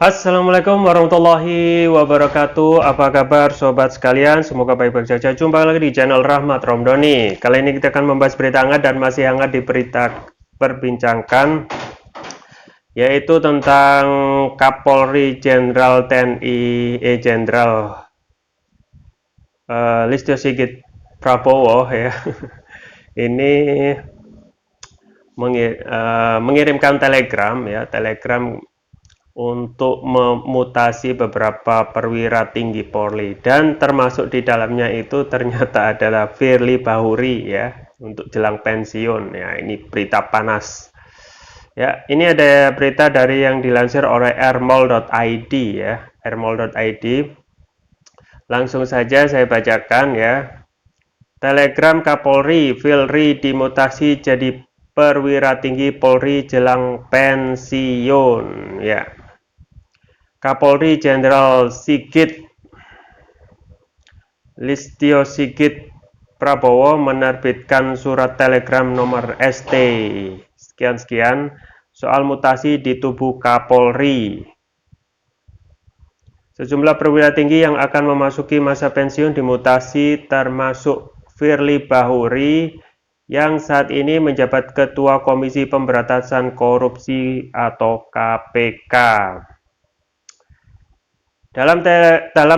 Assalamualaikum warahmatullahi wabarakatuh. Apa kabar sobat sekalian? Semoga baik-baik saja. Jumpa lagi di channel Rahmat Romdoni. Kali ini kita akan membahas berita hangat dan masih hangat di berita perbincangkan, yaitu tentang Kapolri Jenderal TNI Jenderal Listio Sigit Prabowo ya. Ini mengirimkan telegram untuk memutasi beberapa perwira tinggi Polri, dan termasuk di dalamnya itu ternyata adalah Firly Bahuri ya, untuk jelang pensiun ya. Ini berita panas ya. Ini ada berita dari yang dilansir oleh rmol.id ya, rmol.id. Langsung saja saya bacakan ya. Telegram Kapolri, Firly dimutasi jadi perwira tinggi Polri jelang pensiun ya. Kapolri Jenderal Listio Sigit Prabowo menerbitkan surat telegram nomor ST sekian-sekian soal mutasi di tubuh Kapolri. Sejumlah perwira tinggi yang akan memasuki masa pensiun dimutasi, termasuk Firly Bahuri yang saat ini menjabat Ketua Komisi Pemberantasan Korupsi atau KPK. Dalam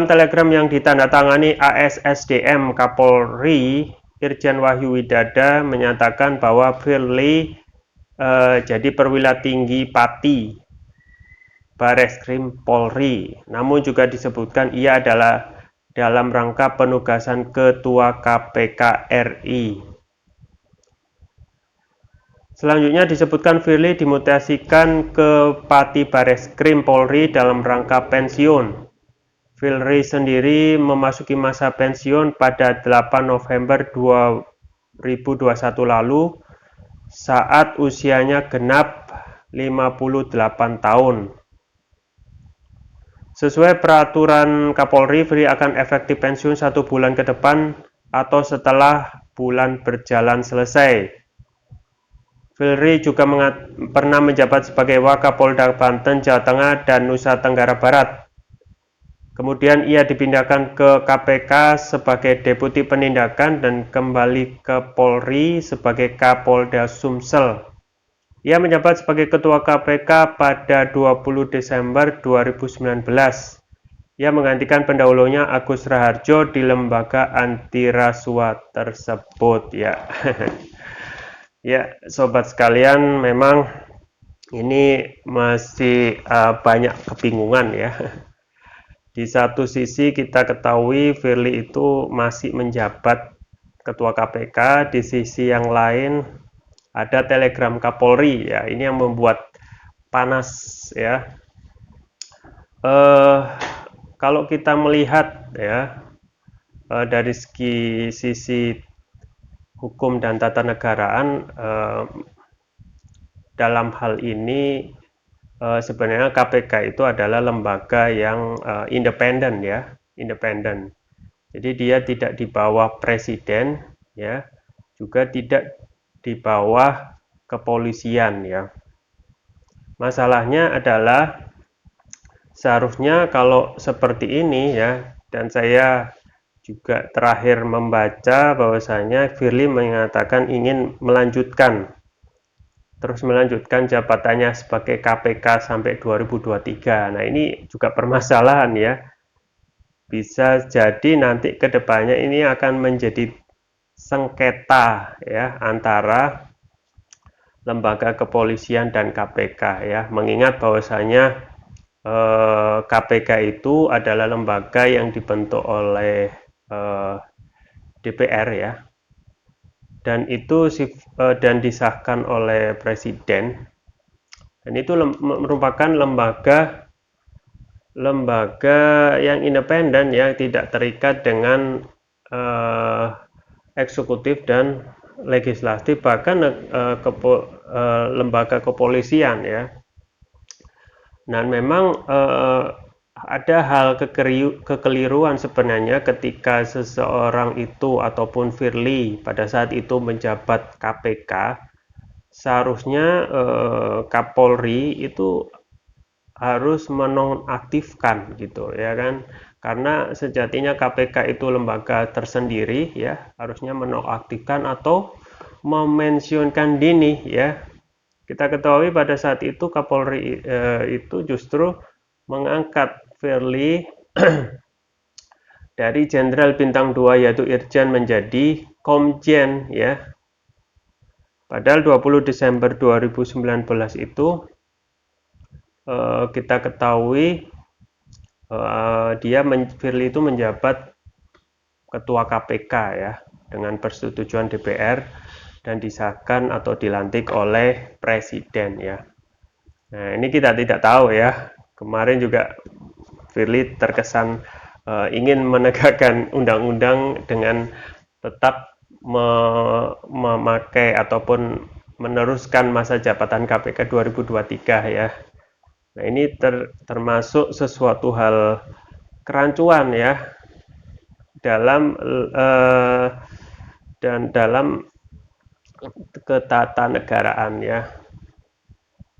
telegram yang ditandatangani ASSDM Kapolri, Irjen Wahyu Widada menyatakan bahwa Firly jadi perwira tinggi Pati Bareskrim Polri, namun juga disebutkan ia adalah dalam rangka penugasan Ketua KPK RI. Selanjutnya disebutkan Firly dimutasikan ke Pati Bareskrim Polri dalam rangka pensiun. Firly sendiri memasuki masa pensiun pada 8 November 2021 lalu saat usianya genap 58 tahun. Sesuai peraturan Kapolri, Firly akan efektif pensiun 1 bulan ke depan atau setelah bulan berjalan selesai. Firly juga pernah menjabat sebagai Wakapolda Banten, Jawa Tengah, dan Nusa Tenggara Barat. Kemudian ia dipindahkan ke KPK sebagai Deputi Penindakan dan kembali ke Polri sebagai Kapolda Sumsel. Ia menjabat sebagai Ketua KPK pada 20 Desember 2019. Ia menggantikan pendahulunya Agus Raharjo di lembaga anti rasuah tersebut ya. Ya, sobat sekalian, memang ini masih banyak kebingungan ya. Di satu sisi kita ketahui Firly itu masih menjabat Ketua KPK, di sisi yang lain ada telegram Kapolri ya. Ini yang membuat panas ya. Kalau kita melihat ya dari sisi hukum dan tata negaraan, dalam hal ini sebenarnya KPK itu adalah lembaga yang independen ya, independen. Jadi dia tidak di bawah presiden ya, juga tidak di bawah kepolisian ya. Masalahnya adalah seharusnya kalau seperti ini ya, dan saya juga terakhir membaca bahwasanya Firly mengatakan ingin terus melanjutkan jabatannya sebagai KPK sampai 2023. Nah, ini juga permasalahan ya. Bisa jadi nanti ke depannya ini akan menjadi sengketa ya antara lembaga kepolisian dan KPK ya. Mengingat bahwasanya KPK itu adalah lembaga yang dibentuk oleh DPR ya. Dan itu dan disahkan oleh presiden, dan itu merupakan lembaga yang independen yang tidak terikat dengan eksekutif dan legislatif, bahkan lembaga kepolisian ya. Dan memang ada hal kekeliruan sebenarnya ketika seseorang itu ataupun Firly pada saat itu menjabat KPK. Seharusnya Kapolri itu harus menonaktifkan gitu ya kan, karena sejatinya KPK itu lembaga tersendiri ya, harusnya menonaktifkan atau memensiunkan dini ya. Kita ketahui pada saat itu Kapolri itu justru mengangkat Firly dari Jenderal Bintang 2 yaitu Irjen menjadi Komjen ya. Padahal 20 Desember 2019 itu kita ketahui Firly itu menjabat Ketua KPK ya dengan persetujuan DPR dan disahkan atau dilantik oleh Presiden ya. Nah ini kita tidak tahu ya. Kemarin juga Firly terkesan ingin menegakkan undang-undang dengan tetap memakai ataupun meneruskan masa jabatan KPK 2023 ya. Nah ini termasuk sesuatu hal kerancuan ya dalam ketatanegaraan ya,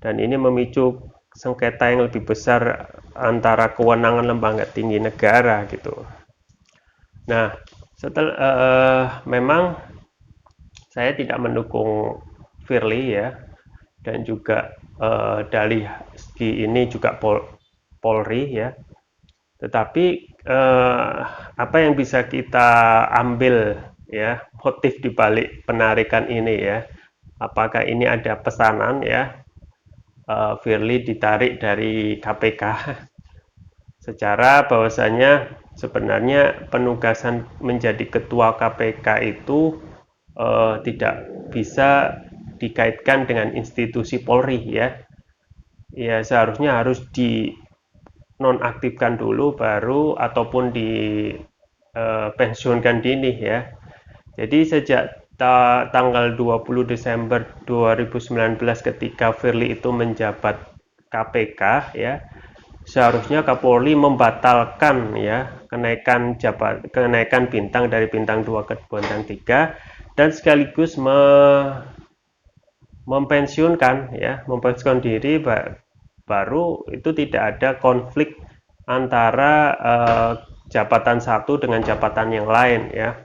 dan ini memicu sengketa yang lebih besar antara kewenangan lembaga tinggi negara gitu. Nah setelah memang saya tidak mendukung Firly ya, dan juga dari segi ini juga Polri ya, tetapi apa yang bisa kita ambil ya motif dibalik penarikan ini ya, apakah ini ada pesanan ya Firly ditarik dari KPK secara bahwasanya sebenarnya penugasan menjadi ketua KPK itu tidak bisa dikaitkan dengan institusi Polri ya. Ya seharusnya harus dinonaktifkan dulu baru ataupun pensiunkan dini ya. Jadi sejak tanggal 20 Desember 2019 ketika Firly itu menjabat KPK ya, seharusnya Kapolri membatalkan ya kenaikan bintang dari bintang 2 ke bintang 3 dan sekaligus mempensiunkan diri, baru itu tidak ada konflik antara jabatan satu dengan jabatan yang lain ya.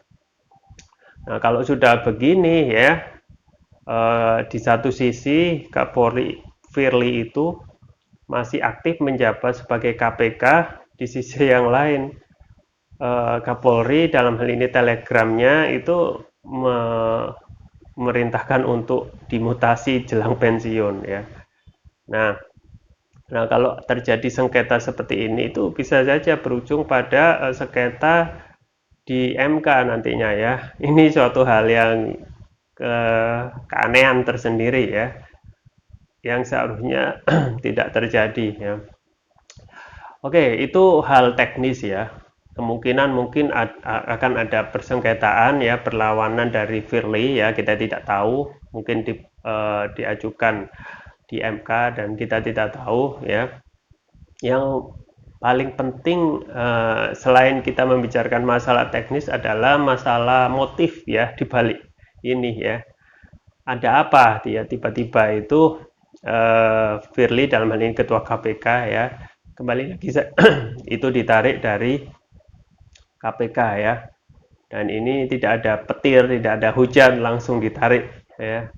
Nah, kalau sudah begini ya, di satu sisi Kapolri Firly itu masih aktif menjabat sebagai KPK, di sisi yang lain Kapolri dalam hal ini telegramnya itu memerintahkan untuk dimutasi jelang pensiun ya. Nah kalau terjadi sengketa seperti ini itu bisa saja berujung pada sengketa di MK nantinya ya. Ini suatu hal yang keanehan tersendiri ya, yang seharusnya tidak terjadi ya. Oke, itu hal teknis ya. Kemungkinan mungkin akan ada persengketaan ya, perlawanan dari Firly ya, kita tidak tahu, mungkin diajukan di MK dan kita tidak tahu ya. Yang paling penting selain kita membicarakan masalah teknis adalah masalah motif ya di balik ini ya. Ada apa dia tiba-tiba itu Firly dalam hal ini ketua KPK ya, kembali lagi itu ditarik dari KPK ya, dan ini tidak ada petir, tidak ada hujan, langsung ditarik ya.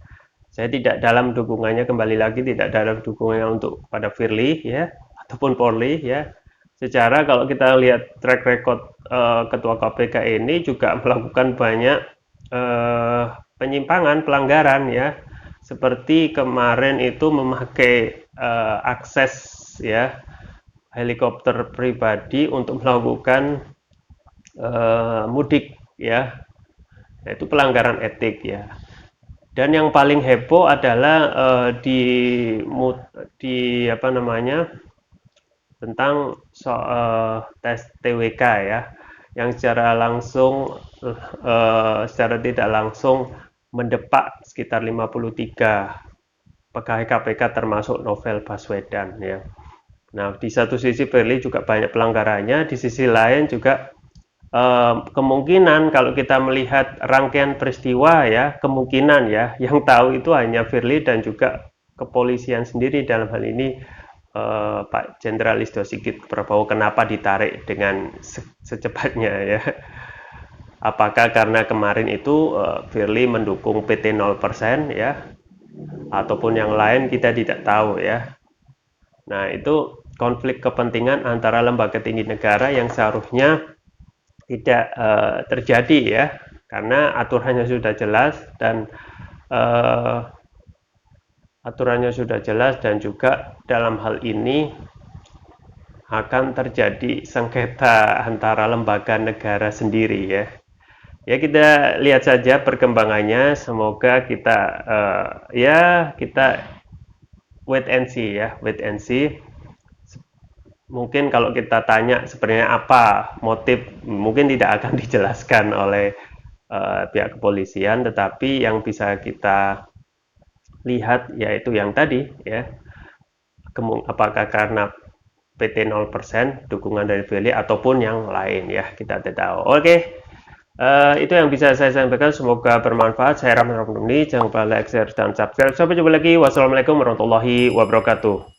Saya tidak dalam dukungannya, kembali lagi tidak dalam dukungannya untuk pada Firly ya ataupun Polri ya. Secara kalau kita lihat track record ketua KPK ini juga melakukan banyak penyimpangan, pelanggaran ya, seperti kemarin itu memakai akses ya helikopter pribadi untuk melakukan mudik ya, itu pelanggaran etik ya. Dan yang paling heboh adalah di apa namanya tentang tes TWK ya, yang secara langsung secara tidak langsung mendepak sekitar 53 pegawai KPK termasuk Novel Baswedan ya. Nah di satu sisi Firly juga banyak pelanggarannya, di sisi lain juga kemungkinan kalau kita melihat rangkaian peristiwa ya, kemungkinan ya yang tahu itu hanya Firly dan juga kepolisian sendiri, dalam hal ini Pak Jenderal Listio Sigit Prabowo kenapa ditarik dengan secepatnya ya. Apakah karena kemarin itu Firly mendukung PT 0% ya, ataupun yang lain kita tidak tahu ya. Nah, itu konflik kepentingan antara lembaga tinggi negara yang seharusnya tidak terjadi ya, karena aturannya sudah jelas dan juga dalam hal ini akan terjadi sengketa antara lembaga negara sendiri ya. Ya, kita lihat saja perkembangannya. Semoga kita kita wait and see ya, wait and see. Mungkin kalau kita tanya sebenarnya apa motif, mungkin tidak akan dijelaskan oleh pihak kepolisian, tetapi yang bisa kita lihat yaitu yang tadi ya, apakah karena PT 0% dukungan dari Firly ataupun yang lain ya, kita tidak tahu. Oke. Itu yang bisa saya sampaikan, semoga bermanfaat. Saya Rahman Rahmani, jangan lupa like, share, dan subscribe. Sampai jumpa lagi. Wassalamualaikum warahmatullahi wabarakatuh.